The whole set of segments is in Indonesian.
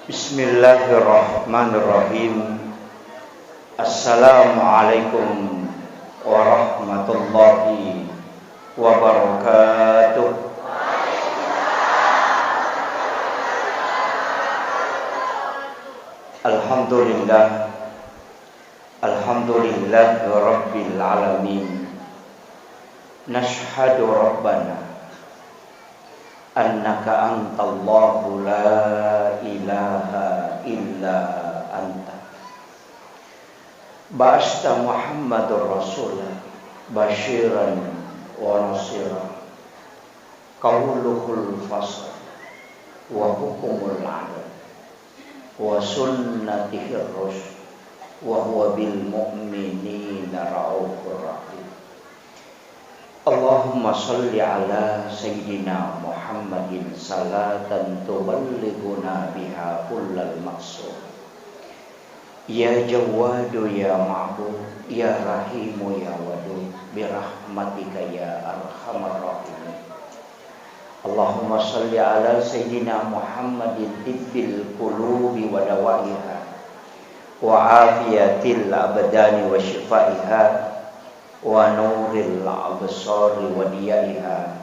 Bismillahirrahmanirrahim. Assalamualaikum warahmatullahi wabarakatuh. Alhamdulillah. Alhamdulillahi rabbil alamin. Nashhadu rabbana annaka antallahu la ilaha illa anta. Ba'asta Muhammadur Rasulullah basyiran wa nasira. Qauluhul fasl wa hukumul adl wa sunnatihir rusyd wa huwa bil mu'minina raufur rahim. Allahumma salli ala Sayyidina Muhammadin salatan tuballighuna biha kullal maqsud. Ya Jawadu ya Ma'bud, ya Rahimu ya Wadud, birahmatika ya arhamar rahimin. Allahumma salli ala Sayyidina Muhammadin tibbil qulubi wa dawaiha wa afiyatil abdani wa shifaiha wa nuril absari wa diyaiha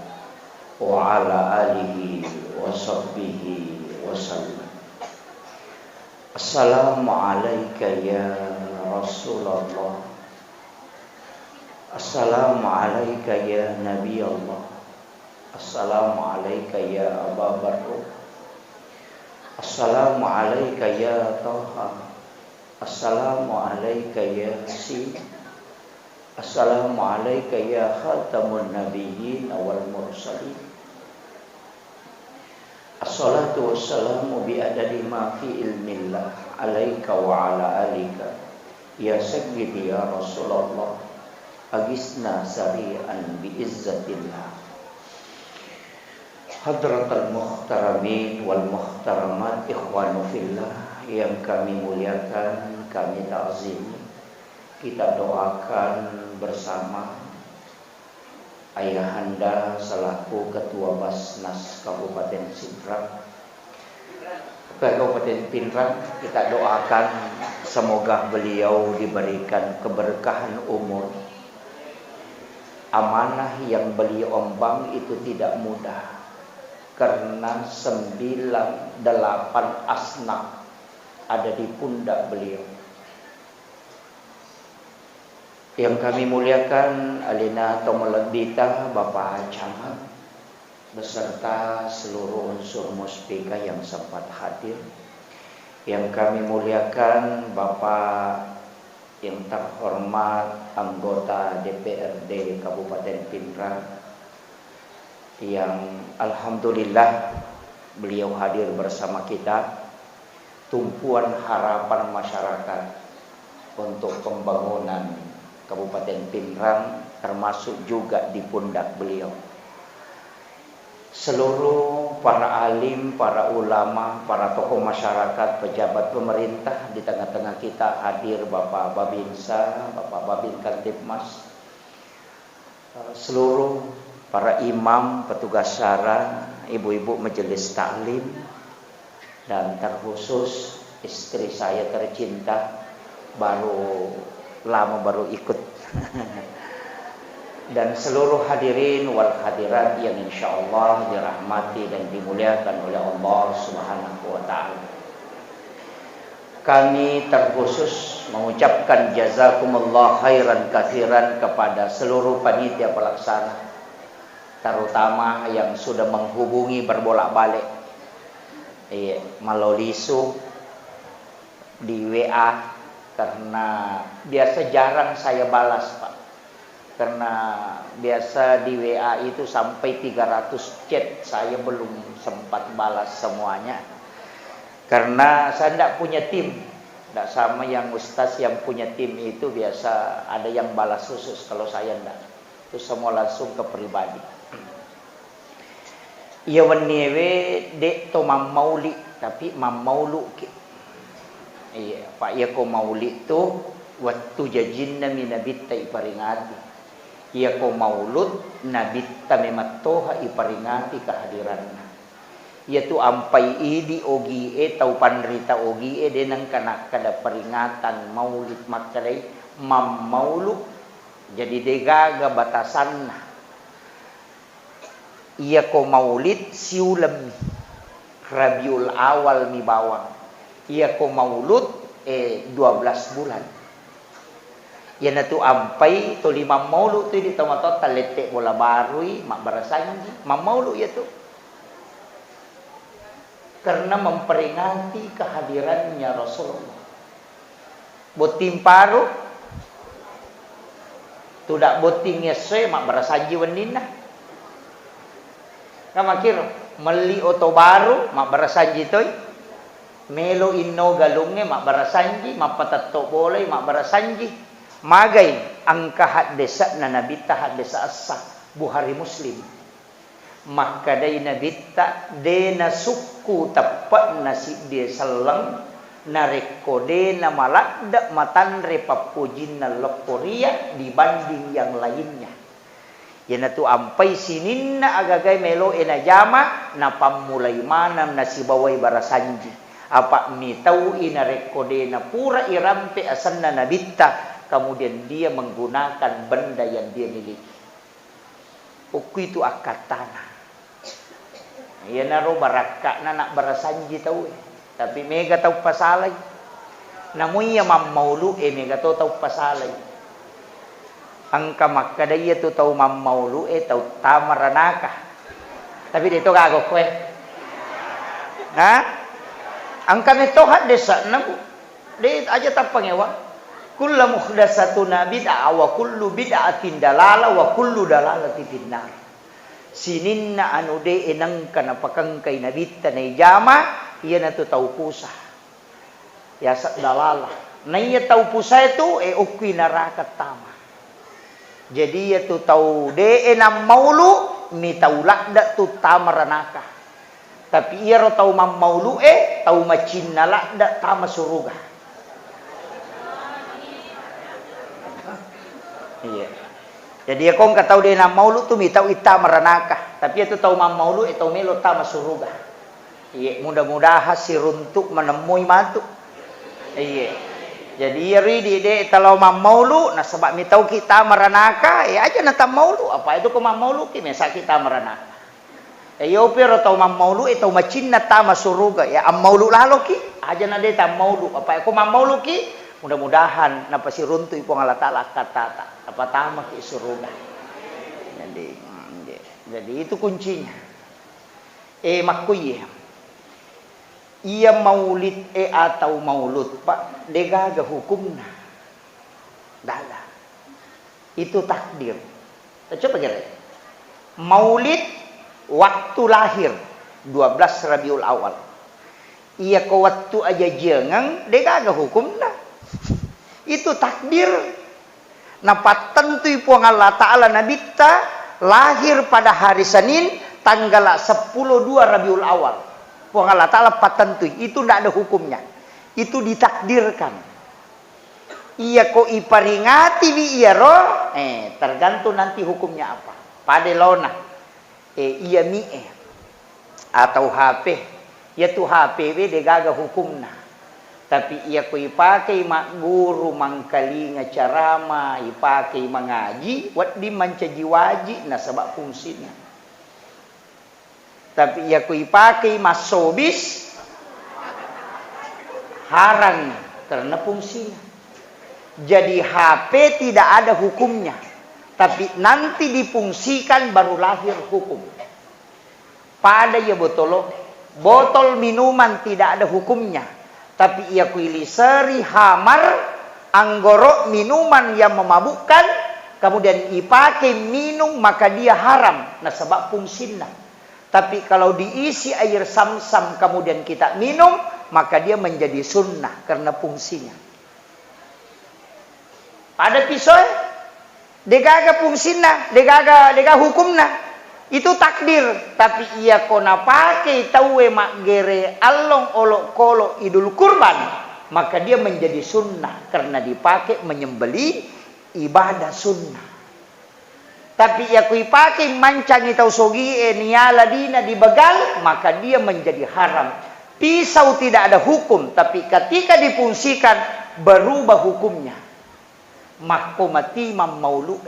wa ala alihi wa sahbihi wa sallam. Assalamu alayka ya Rasulullah. Assalamu alayka ya Nabi Allah. Assalamu alayka ya Aba Bakr. Assalamu alayka ya Taha. Assalamu alayka ya Yasin. Assalamu alayka ya khatamun nabiyyin wal mursalin. Assalatu wassalamu bi adadi ma fi ilmillah alayka wa ala alika ya sayyidi ya Rasulullah. Agisna sari'an bi izzatillah. Hadratal muhtaramin wal muhtaramat, ikhwanu fillah yang kami muliakan, kami ta'zimi. Kita doakan bersama Ayahanda selaku Ketua Basnas Kabupaten Pinrang. Kita doakan semoga beliau diberikan keberkahan umur. Amanah yang beliau emban itu tidak mudah, karena 98 asnaf ada di pundak beliau. Yang kami muliakan Alina Tomoladita, Bapak Camat, beserta seluruh unsur muspika yang sempat hadir. Yang kami muliakan Bapak yang terhormat anggota DPRD Kabupaten Pinrang, yang alhamdulillah beliau hadir bersama kita. Tumpuan harapan masyarakat untuk pembangunan Kabupaten Pinrang termasuk juga di pundak beliau. Seluruh para alim, para ulama, para tokoh masyarakat, pejabat pemerintah, di tengah-tengah kita hadir Bapak Babinsa, Bapak Babin Kantipmas, seluruh para imam, petugas syara, ibu-ibu majelis taklim, dan terkhusus istri saya tercinta, baru ikut dan seluruh hadirin wal hadirat yang insyaallah dirahmati dan dimuliakan oleh Allah Subhanahu wa taala. Kami terkhusus mengucapkan jazakumullah khairan katsiran kepada seluruh panitia pelaksana, terutama yang sudah menghubungi berbolak-balik melalui Zoom, di WA, karena biasa jarang saya balas, Pak. Karena biasa di WA itu sampai 300 chat, saya belum sempat balas semuanya. Karena saya tidak punya tim. Tidak sama yang ustaz yang punya tim itu biasa ada yang balas khusus, kalau saya tidak. Itu semua langsung ke pribadi. Iya wenewe dek to mauli, tapi maulu. Iya, Pak ya ko maulid tu waktu jajinna minabita iparingati. Iya ko maulud nabita mematoha iparingati kehadiranna. yaitu ampai idi ogi tau panrita ogi denang kana kada peringatan maulid makadai maulud. Jadi degaga batasan iya ko maulid siulam Rabiul Awal mi bawang, iya ko maulud 12 bulan. Ya na tu ampai tu 5 maulud tu di tomato talete bola barui mak barasanji maulud ya tu. Karena memperingati kehadirannya Rasulullah. Botim paru tidak boting yeswe mak barasanji wendina. Kamakir meli oto baru mak barasanji toy. Melo inno galunge mak barasanji mak patato boleh mak barasanji. Magai angka had desa na nabita had desa asa Buhari Muslim. Maka day nabita de na suku tapat nasi de salang na rekode na malakda matanre papujin na lokoria dibanding yang lainnya. Yan na tu ampai sinin na agagay melo enajama na pamulay manam na si baway barasanji. Apa mitau ina rekode na pura irampe asan na nabita. Kemudian dia menggunakan benda yang dia miliki. Uku itu akad tanah. Ya naro baraka na nak barasanji tahu. Tapi mega tahu pasalay. Namun ya mammaulu mega tahu pasalay. Angka makadaya tu tahu mammaulu tahu tamaranaka. Tapi dito kagok kwe. Ha? Angka nito had desa nabu. Di aja tapangewa. Kullu muhdatsatun bid'ah wa kullu bid'atin dalalah wa kullu dalalati finnar. Sininna anu de enang kana pakangkay nabita na ijama iya na to taupusa. Ya sa dalalah. Na iya taupusa itu ukwi neraka tama. Jadi ya tu tau de enam maulu mi taulak da tu tamaranaka. Tapi iya ro tau mam maulu tau macin nalak da tama suruga. Iya. Jadi aku nggak tahu dia nama maulu tu mitau ita meranaka. Tapi itu tahu mam maulu itu melo tama suruga. Iya. Mudah-mudahan si runtuk menemui matu. Iya. Jadi ya ridi de kalau mam maulu, nah sebab mitau kita meranaka, ya aja nata maulu. Apa itu ke mam maulu ki mesa kita meranaka. Yo pero tahu mam maulu itu macin nata masuruga. Ya am maulu lalo ki aja nade tam maulu. Apa aku mam maulu ki mudah-mudahan napa si runtu ipo Allah taala kata apa tama ke surga. Jadi itu kuncinya. Makuye. Ia maulid atau maulud Pak degaga hukumna. Dala. Itu takdir. Coba kira. Maulid waktu lahir 12 Rabiul Awal. Ia ko waktu aja jengang degaga hukumna. Itu takdir. Napa tentu ipuang Allah Ta'ala nabita lahir pada hari Senin tanggal 10/2 Rabiul Awal. Puang Allah Ta'ala patentu itu tidak ada hukumnya. Itu ditakdirkan. Iya ko iparingati bi iya ro tergantung nanti hukumnya apa. Padelona iya mi atau HP yaitu HPW degaga hukumna. Tapi ia ko ipakai mak guru mangkalinga carama ipakai mengaji wat di mancaji waji na sebab fungsinya. Tapi ia ko ipakai masobis haram karena fungsinya. Jadi HP tidak ada hukumnya. Tapi nanti difungsikan baru lahir hukum. Pada ya botol minuman tidak ada hukumnya. Tapi ia kuili seri hamar anggoro minuman yang memabukkan kemudian ipakai minum maka dia haram nah sebab fungsinya. Tapi kalau diisi air sam-sam kemudian kita minum maka dia menjadi sunnah karena fungsinya. Pada pisau degaga fungsinya, degaga hukumnya. Itu takdir, tapi ia kona pakai tawe mak gere along olok kolok idul kurban, maka dia menjadi sunnah karena dipakai menyembeli ibadah sunnah. Tapi ya kui pakai mancang itau sogi niala dina dibegal, maka dia menjadi haram. Pisau tidak ada hukum, tapi ketika difungsikan berubah hukumnya. Mahkomati mamaulu.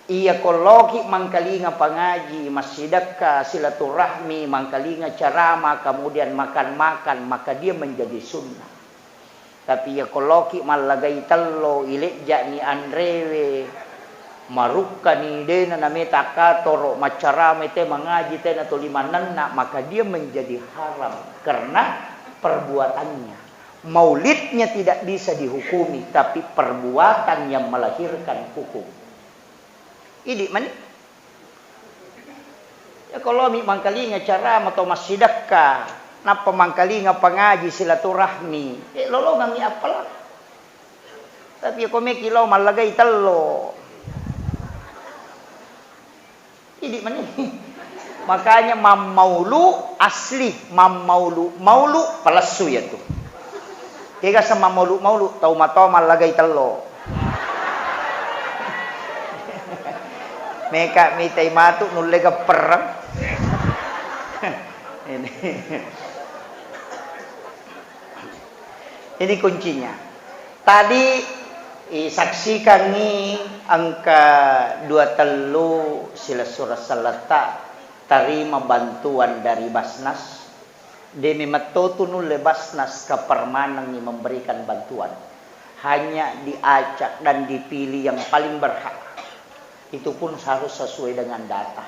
Iya kologi mangkalinga pangaji, masjidaka silaturahmi, mangkalinga carama, kemudian makan-makan, maka dia menjadi sunnah. Tapi ya kologi malagay talo, ilikja ni andrewe, marukka ni dena nameta katoro, macarama te mangaji te na tulimananna, maka dia menjadi haram karena perbuatannya. Maulidnya tidak bisa dihukumi, tapi perbuatan yang melahirkan hukum. Ini mana? Ya kalau mangkalinga carama atau masjidaka, napa mangkalinga pangaji silaturahmi, lolo ngami apalah. Tapi ako may kilaw malagay talo. Ini mana? Makanya mamaulu asli, mamaulu maulu palasu ya tuh. Kaya sa mamaulu tau mato malagay talo. Meka mitay matu nulega perang. Ini kuncinya. Tadi saksikan ni angka 23 sila surah salata terima bantuan dari Basnas. Demi matotunul Basnas kepermanan ni memberikan bantuan. Hanya diacak dan dipilih yang paling berhak. Itu pun harus sesuai dengan data.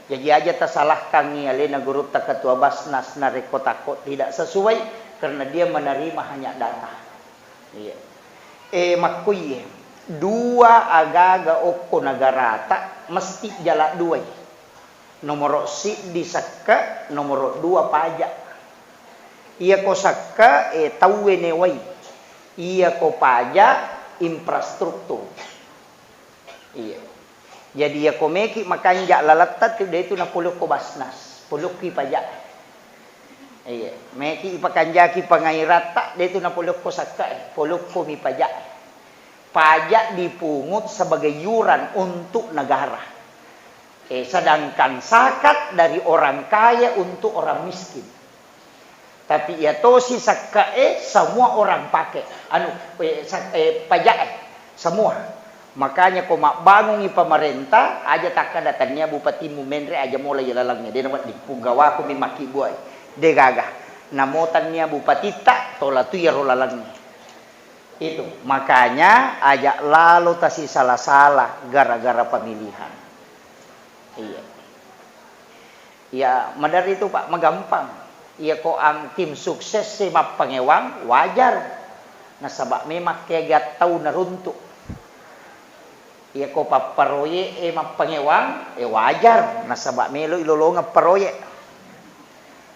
Jadi aja tersalahkan ni alena guru tak ketua Basnas na rekotako tidak sesuai karena dia menerima hanya data. Iya. Makuye dua agaga oko nagarata mesti jala dua. Nomor si disaka, nomor 2 pajak. Iya ko saka tawe newai. Iya ko pajak infrastruktur. Iya. Jadi ya komeki makanya lalatat dia itu na puluk ko Basnas, puluk ki pajak. Iya, meki ipakanjaki pangairata dia itu na puluk ko saka, puluk ko mi pajak. Pajak dipungut sebagai yuran untuk negara. Sedangkan zakat dari orang kaya untuk orang miskin. Tapi ya tosi saka semua orang pakai. Pajak semua. Makanya kau mak bangun i pemerintah aja takkan datangnya bupati Mumendre aja mulai lalangnya dia nak di punggawa aku mimaki buai dia gagah namotannya bupati tak tola tu ya rolalangnya itu makanya aja lalu tasi salah-salah gara-gara pemilihan. Iya ya madar itu Pak magampang iya kok ang tim sukses si map pangewang wajar nasabak memang kayak tahu naruntuk. Iya ko paparoye mapangewang wajar nasabak melo ilolonga paroye.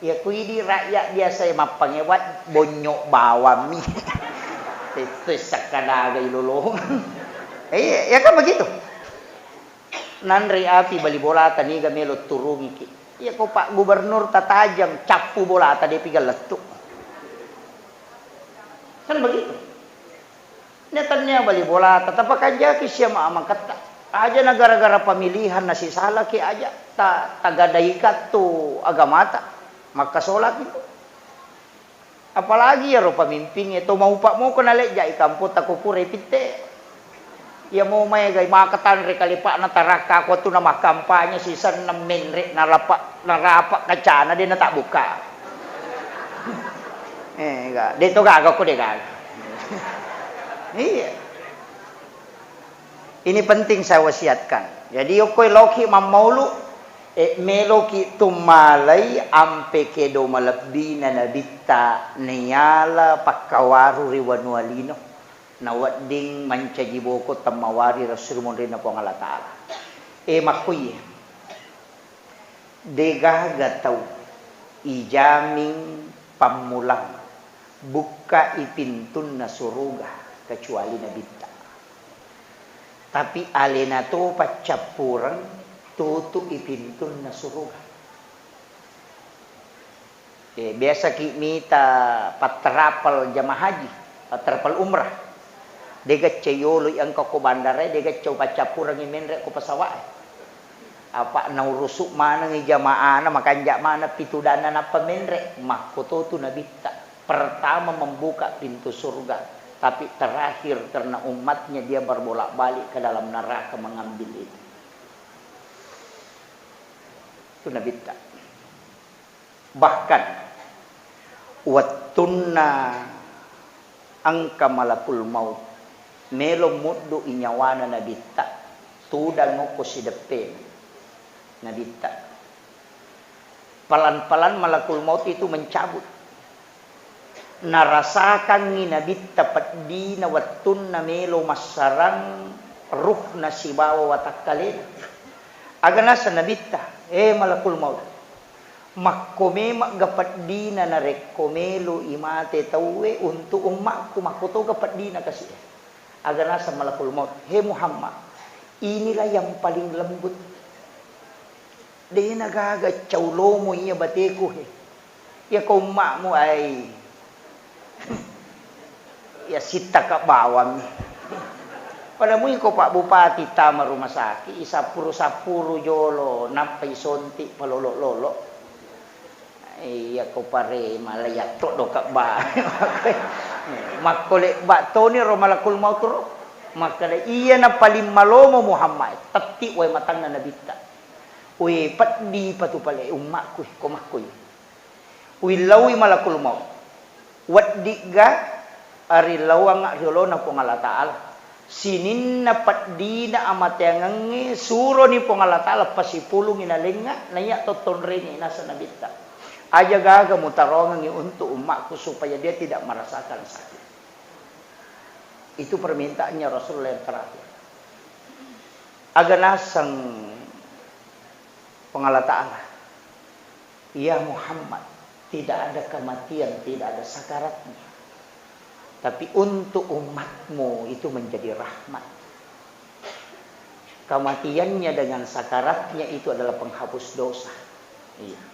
Iya ko ini rakyat biasa mapangewat bonyok bawami. Itu sakadaga ilolongan. Ya kan begitu. Nandri api bali bola tani ga melo turungi ki. Iya ko Pak Gubernur tatajam capu bola tadi pigal letuk. Kan begitu. Nyatanya bali bola tetap aja kisya maamang kata aja negara-gara pemilihan nasi salah ki aja tagadaikat tu agama ta maka sholat itu apalagi ya ro pemimpin itu mau pak mau kenale jai kamput aku pure pite ya mau may gay makatan re kalipa na taraka ko tu na makampanya sisan na menre narapa kacana din na tak buka dito gaga ko de gaga. Iya. Ini penting saya wasiatkan. Jadi okoi loki mamaulu meloki tumalay ampe kedo malabdi na nabita niyala pakawaru riwanualino na wading mancajiboko tamawari rasulmon rin na po ang alatala. Makuye. Degagataw ijaming pamulang buka ipintun na suruga kecuali nabita. Tapi alena to pacapurang tutu ipintun na suruga. Biasa kita patrapal jamaah haji, patrapal umrah. Dega ceyolo yang ko bandare dega coba capurang imenre ko pesawat. Apa na urusuk mana ngi jamaah na makanjak mana pitudana na pemenre makoto tu nabita. Pertama membuka pintu surga, tapi terakhir karena umatnya dia berbolak-balik ke dalam neraka mengambil itu. Itu nabita. Bahkan wattunna angka malakul maut melo muddu inyawana nabita tudang ngoko si depen nabita. Pelan-pelan malakul maut itu mencabut. Narasakan ni nabita padina wattunna melo masarang ruh nasibawa watakkalin. Agana sa nabita, malakul maut. Makkome magapat dina na rekomelo imate tawe untuk umatku makoto gapat dina kasi. Agana sa malakul maut, Muhammad, inilah yang paling lembut. Dia nagaga caulo mo iya bateku Ya kau mak mo ay ya sita ka bawang. Pada mo ko Pak Bupati tama rumah sakit, isapuru-sapuru jolo, napay sonti palolo-lolo. Iya ko pare malayak to do ka ba. Makole ba to ni ro malakul maut ro. Makale iya na paling malomo Muhammad. Tati way matang na nabita. Uy patdi patu pale umakku komakku. Uy lawi malakul maut. Waddiga ari lawang riolo na po ngala taala. Sinin na patdi na amatengangi suro ni po ngala taala pasipulong inalinga naya toton rin nasa nabita. Aja gaga mutarongan untuk umatku supaya dia tidak merasakan sakit. Itu permintaannya Rasulullah yang terakhir. Aganasang pengala ta'ala. Ya Muhammad, tidak ada kematian, tidak ada sakaratnya. Tapi untuk umatmu itu menjadi rahmat. Kematiannya dengan sakaratnya itu adalah penghapus dosa. Iya.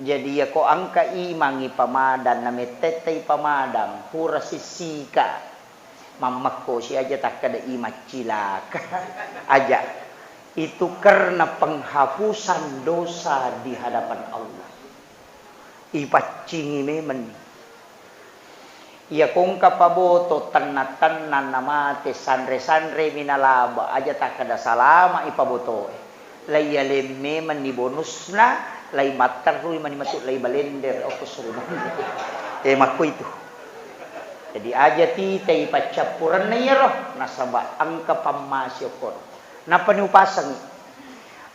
Jadi ya ko angka imangi pamadan na metetay pamadang pura sisika mamakko si aja tak kada imat cilaka aja itu karena penghapusan dosa di hadapan Allah. Ipacingi memen ya kong kapaboto tanatan namate sanre-sanre minalaba aja tak kada salama ipaboto layalem memen ni bonusna lay matar rui mani masuk lay balender o kusuruman makko itu. Jadi aja tita ipacapuran na yero nasaba angka pamasyo ko napa ni upasang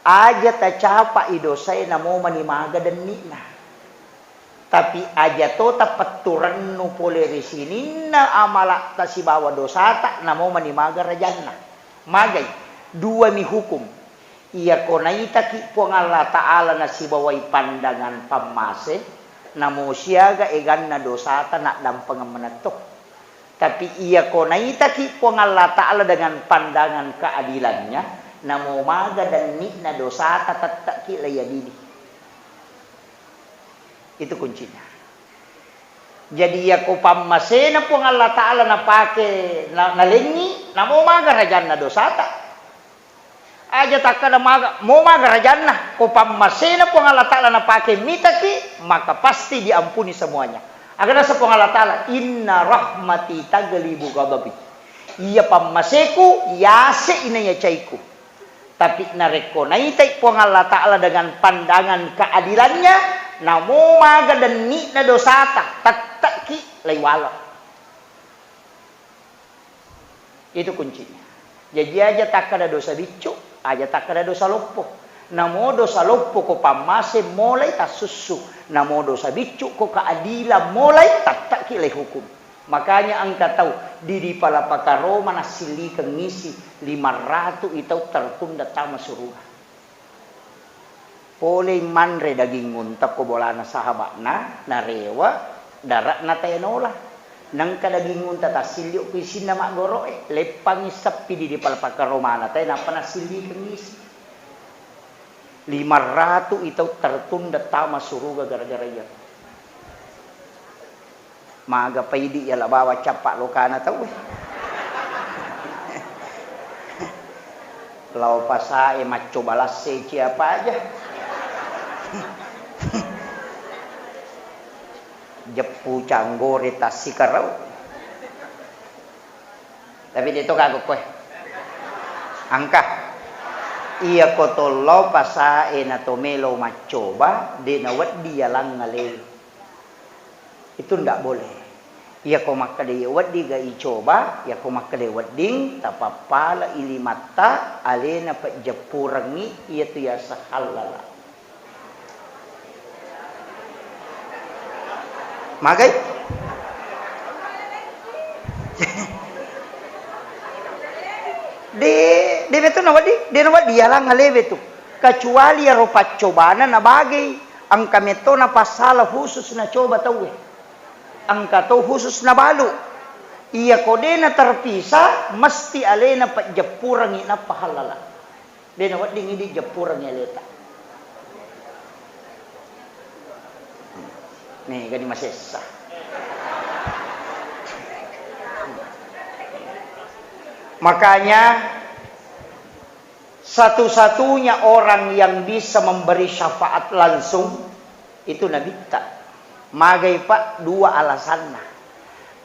aja ta capa idosay na mo manimaga dan nina tapi aja to tapaturan no poleri sinin na amala ta si bawa dosata na mo manimaga rajanna magay dua mi hukum. Iya ko naita ki po Allah Ta'ala na si baway pandangan pamase na mo siyaga egan na dosata na dampang manatok. Tapi iya ko naita ki po Allah Ta'ala dengan pandangan keadilannya na mo maga dan ni na dosata tatak ki layadini. Itu kuncinya. Jadi iya ko pamase na po Allah Ta'ala na pake na lengi na mo maga rajan na dosata. Aja tak kada mau magarajanna ko pamasena po ng Allah Ta'ala na pakai mitaki maka pasti diampuni semuanya. Agana sa po ng Allah Ta'ala inna rahmati taglibu ghadabi. Iya pamaseku yase inaya caiku. Tapi nareko naitai po ng Allah Ta'ala dengan pandangan keadilannya namo maga dan ni na dosata tattaki laywala. Itu kuncinya. Jadi aja tak kada dosa bicu, aja tak kada dosa loppo. Namo dosa loppo ko pamase mulai tasusu. Namo dosa bicu ko keadilan mulai tak kilai hukum. Makanya angka tahu diri pala pakaroma nasili kengisi 500 itu tertunda tama suruh. Pole manre daging nguntak ko bolana sahabatna narewa darat na tenola. Nang kadaging unta ta silyo ko isin na magoro lepang isapi di palpaka romana tayo na panasili kengisi 500 itu tertunda tama suruga gara-gara ya maga paidi ya labawa capak lokana tahu lau pasae maco balas siapa aja. Jepu canggore tasi karau. Tapi dito kagok kue. Angka. Iya kotolo pasae na tomelo macoba de nawat dia lang ngale. Itu ndak boleh. Ya ko makade waddi ga icoba ya ko makade wadding tapapala ilimata alena pa japurangi iya tu ya sahalala magai de betu na waddi ya lang ngale betu kecuali ya rupa cobana na bagay ang kameto na pasala khusus na coba tahu angka to khusus na balo iya kode na terpisah mesti alena pa japurangi na pahalala de na wading idi japurangi aleta nih gani masesa makanya satu-satunya orang yang bisa memberi syafaat langsung itu Nabi tak magai pak dua alasannya.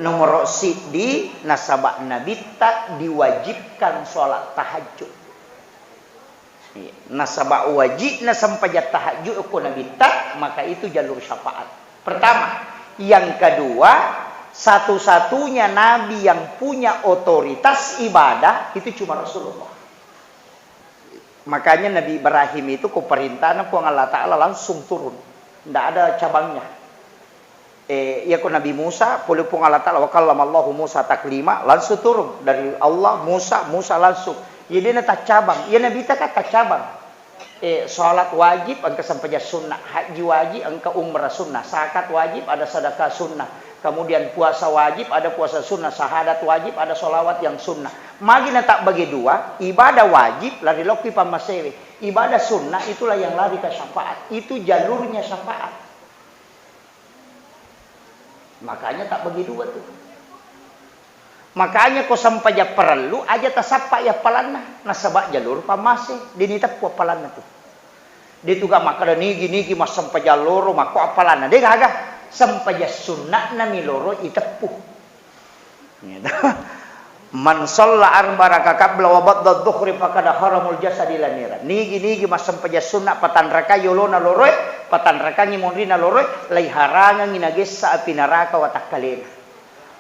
Nomor di nasabak Nabi tak diwajibkan sholat tahajud. Nasabak wajib nasampajat tahajud aku Nabi tak maka itu jalur syafaat. Pertama, yang kedua satu-satunya Nabi yang punya otoritas ibadah itu cuma Rasulullah. Makanya Nabi Ibrahim itu keperintahan Allah Ta'ala langsung turun, tidak ada cabangnya. Ya ko Nabi Musa pulupung Allah Ta'ala wa kallamallahu Musa taklima langsung turun dari Allah Musa langsung jadi na tak cabang ya Nabi tak cabang salat wajib angka sampai sunnah haji wajib angka umrah sunnah zakat wajib ada sedekah sunnah kemudian puasa wajib ada puasa sunnah syahadat wajib ada sholawat yang sunnah magi na tak bagi dua ibadah wajib lari loki pamasewe ibadah sunnah itulah yang lari ke syafaat itu jalurnya syafaat. Makanya tak bagi dua tuh. Makanya kau sampai ya perlu aja tasapa ya palana nasabak jalur pamase dinita ku palana tuh. Dia juga makada nigi mas sampai jalur mako apalana dia gagah sampai ya sunnah na miloro itepuh. Man shalla arba rakaat qabla wa ba'da dhuhri faqad haramul jasadi lanira. Nigi mas sampai ya sunnah patan raka yolona loroy patan raka ngimonrina loroy lai harangan nginagesa api neraka wa takalena.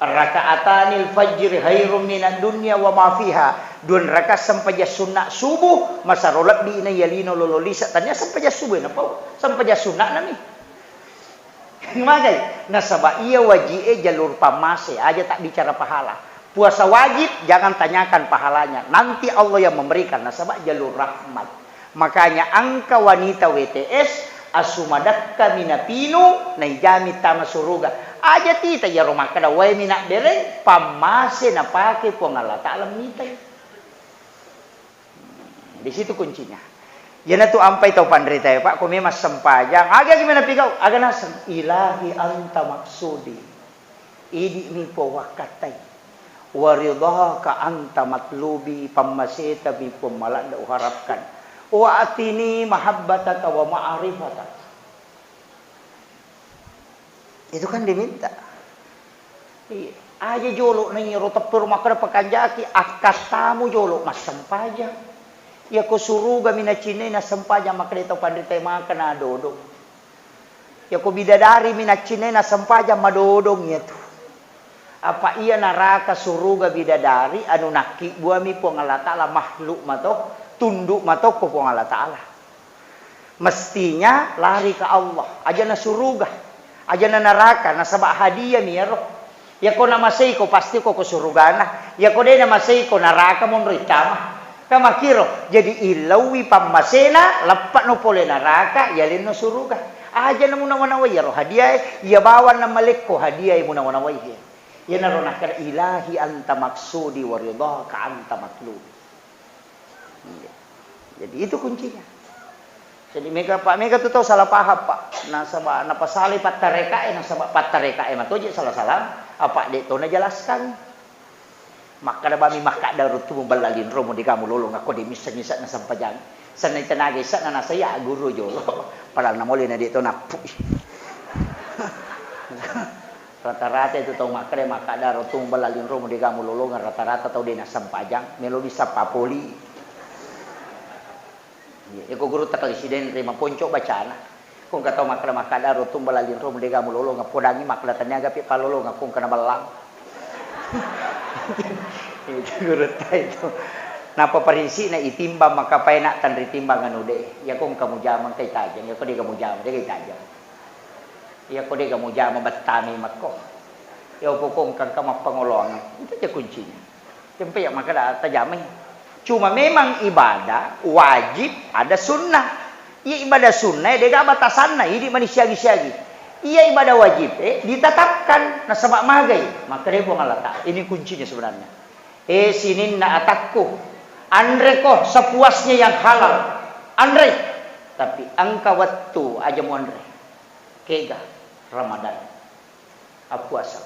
Rakaatanil fajr khairum minad dunya wa ma fiha. Dun raka sampai ya sunnah subuh masa rolat di ina yalino lololisa tanya sampai ya subuh na pau sampai ya sunnah nami. Magai nasaba iya wajib jalur pamase aja tak bicara pahala. Puasa wajib jangan tanyakan pahalanya nanti Allah yang memberikan nasabah jalur rahmat makanya angka wanita WTS asumadakka minapinu naijami tama suruga aja tita ya rumah kada wae minak dereng pamase na pake po Allah Ta'ala mitai di situ kuncinya yana tu ampai tau pandrita ya Pak kumi mas sempajang aga gimana pigau aga nasem ilahi anta maksudi idi mi po wakatai waridhaka anta matlubi pamasita bi pemalak da uharapkan wa atini mahabbataka wa ma'rifataka itu kan diminta iya aja jolok nih rotapur makara pakanjaki akatamu jolok mas sampaja ya ko suruga mina cine na sampaja makare to pandite makan adodong ya ko bidadari mina cine na sampaja madodong ya tu apa iya neraka suruga bidadari anu naki buami po Allah Ta'ala makhluk matok tunduk matok po Allah Ta'ala mestinya lari ke Allah aja na suruga aja na neraka nasabak hadiah miyaro ya ko namasay ko pasti ko surugana ya ko de namasay ko neraka mon ritama kamakiro jadi ilawi pamasena lapat no pole neraka yalin no suruga aja na muna wanaway yaro hadiah ya bawan na malik ko hadiah muna wanaway ya naronakkan ilahi anta maksudi wa ridhaka anta matlubi. Jadi itu kuncinya. Jadi Pak Mega tuh tahu salah paham Pak. Nasabah napasali patareka nasabah patareka matoje salah-salah apa dek tona jelaskan. Maka da bami maka darut tu balalin romo di kamu lolong ako di misa-misa na sampajan. Sanay tanagi sa na saya guru jolo. Padahal namoli na dito na. Rata-rata itu tahu maka darut tu balalin romo di kamu lolong rata-rata tahu di na sampajan. Melo bisa papoli. Iko guru takalisiden terima ponco bacana. Kung kataw maka darut tu balalin romo di kamu lolong podangi makla tanyaga pi palolong akong kana balang. Itu gurut itu napa parisi na itimbang maka paenak tan ritimbangan ude ya kung kamu jaman kay tajam ya ko di kamu jaman de kay tajam ya ko di kamu jaman batami makko ya ko kung kang kamapangolongan itu aja kuncinya tempe ya maka da tajamay cuma memang ibadah wajib ada sunnah iya ibadah sunnah de ga batasan na idi manusia-siagi. Iya ibadah wajib, ditetapkan na sama magai, maka dia buang alata. Ini kuncinya sebenarnya. Sinin na atakku, andre ko sepuasnya yang halal, andre. Tapi angka waktu aja mu andre, kega Ramadan, puasa,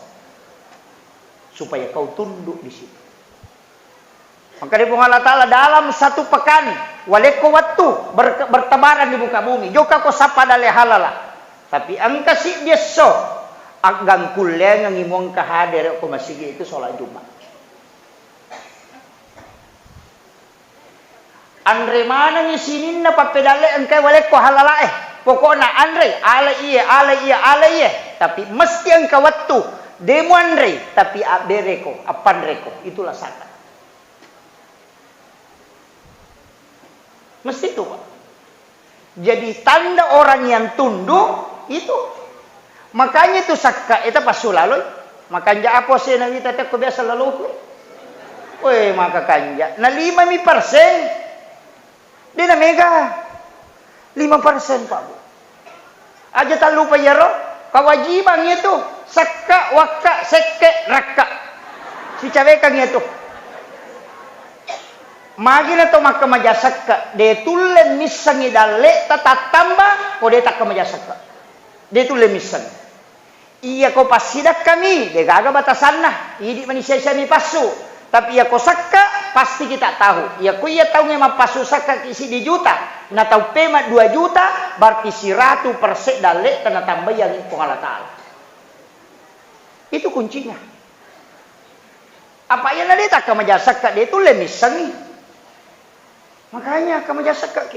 supaya kau tunduk di situ. Maka dia buang alata dalam satu pekan, waleko waktu bertebaran di muka bumi. Joka ko sapa dale halala. Tapi ang kasi dia so aggang kuliah ng imong kahader ko masigi itu sholat Jumat. Andre mana ni sinin na papedale ang kay wala ko halala pokokna Andre ala iya. Tapi mesti ang kawattu demo Andre tapi abere ko apan reko itulah sakat. Mesti itu Pak. Jadi tanda orang yang tunduk itu makanya itu sakka itu pas sulaloy makanya apa sih na kita ko biasa lalu weh maka kanja na 5% di na mega 5% Pak Bu aja tak lupa ya roh kewajiban itu sakka wakka sekke rakka si cawekang itu magi na to maka majasakka de tulen misangi dalle tatatamba ko de tak majasakka dia tu lemisan. Iya ko pasidak kami, dia gaga batasan nah. Idi manusia siya ni pasu. Tapi iya ko sakka, pasti kita tahu. Iya ko iya tahu nga mapasu sakka isi di juta. Na tahu pema 2 juta, berarti 100% dale tanah tambah yang ko ta'ala. Itu kuncinya. Apa yang ada tak kamajasakka dia tu lemisan ni. Makanya kamajasakka.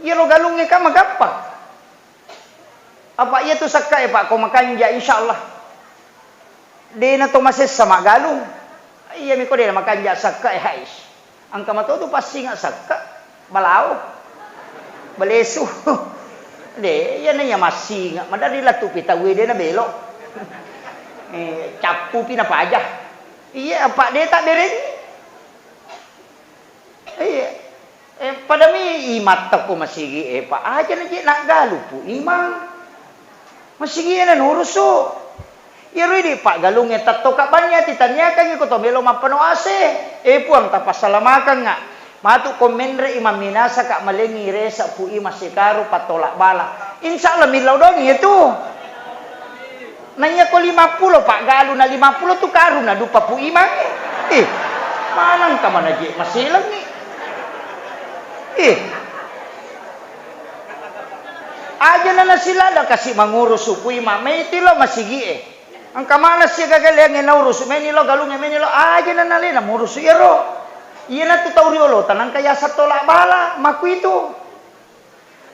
Iya lo galungnya kama gampang. Apa iya tu sakka Pak, kau makan ya insyaallah. Dia na to masih sama galung. Iya mi ko dia makan ya sakka hais. Ang kamato tu pasti nga sakka balao. Balesu. De, iya na ya masih nga madari la tu pitawe dia na belok. Capu pina pajah. Iya apa dia tak deren. Iya. Pada mi imat ko masigi Pak. Aja na nak galu pu imang. Masih gini nurusu. Ya ridi Pak galungnya tato kabannya titanyakan ko to melo mapano ase. Puang tapas salamakan nga. Matu komendre imam minasa kak malengi resa pu masikaru patolak bala. Insyaallah milaw dong itu. Nanya ko 50 Pak galu na 50 tu karu na dupa pu imang. Manang ka man aja masilang ni. Aja na sila dah kasih mengurus suku imam itu lo masigi ang kamana siya gagaling na urus menilo galungnya menilo aja na nalena murus iro iya na tu tauriolo tanang kaya sa tolak bala maku itu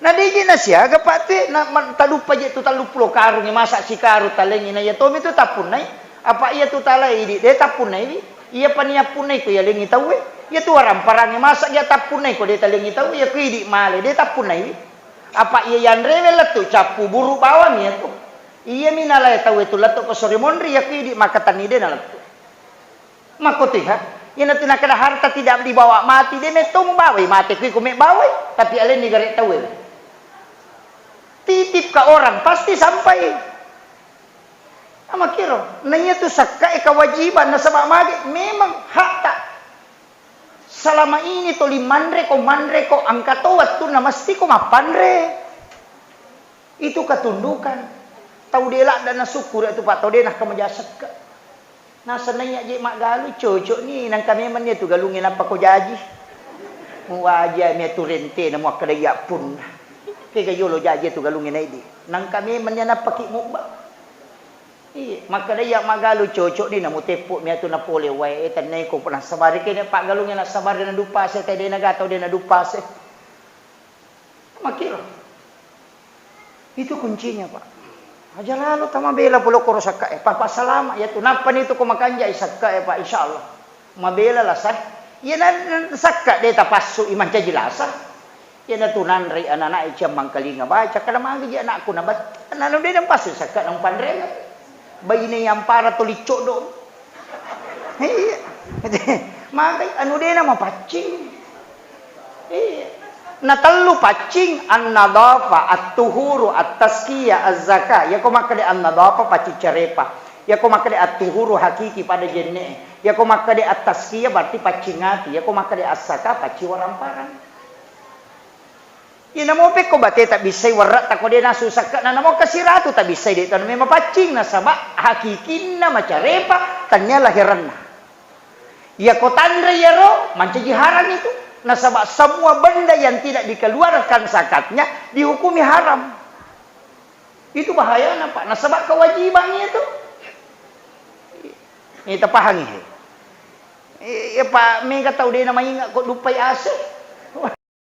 na digi na siya gapati na talupa je tu talupulo karu ni masa si karu talengi na ya tomi tu tapunay apa iya tu talay di de tapunay iya paniya punay ko ya lengi tawe iya tu waram parang masa ya tapunay ko de talengi tawe ya kuidi male de tapunay apa iya yang rewel tu capu buru bawang ya tu iya minalay tahu itu lato ko sorry mondri ya kidi makatani de na lato makoti ha ina tinakada harta tidak dibawa mati de metum bawai mati ku me bawai tapi alen ni gare tahu titip ke orang pasti sampai ama kiro nanya tu sakka kewajiban na sama magi memang hak tak selama ini to limandre ko angkato waktu na mesti ko mapandre itu ketundukan tahu dia lah dan syukur itu Pak tahu dia nak kemajasak Nah senanya je mak galu cocok ni nang kami man tu galungin apa ko jaji. Wajah me tu rente na mo kadaya pun. Kaya yolo jaji tu galungin ai di. Nang kami man na paki mo ba. Maka dia magalu cocok ni namu tepuk mi tu na pole wae tanai ko pernah sabar ke pak galungnya na sabar na dupa se tadi na gatau dia na dupa se. Makiro. Itu kuncinya, Pak. Aja lalu tama bela pulo ko sakka papa salama ya tu napa ni tu ko makanja sakka Pak insyaallah. Mabela lah sah. Ya na sakka de tapassu iman ca jelasa. Ya na tunan ri anak-anak icam mangkalinga baca kada manggi anakku na bat. Nanu de nang pasu sakka nang pandre. Bayi ni yang para tulicok dong. Iya. Maka anu dia nama pacing. Iya. Natalu pacing an-nadafa at-tuhuru at-tazkiyah az-zakah. Ya ko makade an-nadafa pacing carepa. Ya ko makade at-tuhuru hakiki pada jenne. Ya ko makade at-tazkiyah berarti pacing hati. Ya ko makade az-zakah pacing waramparan. Ina mo pek ko bate tak bisay warat tak ko de na susaka na namo kasiratu tak bisay de tan memang pacing na sama hakikin na macarepa tanya lahiran na. Ya ko tandre yaro mancaji haram itu. Na sama semua benda yang tidak dikeluarkan zakatnya dihukumi haram. Itu bahaya na Pak. Na sebab kewajibannya itu. Ini tapahang ya Pak, me kata de na maingat ko dupai ase.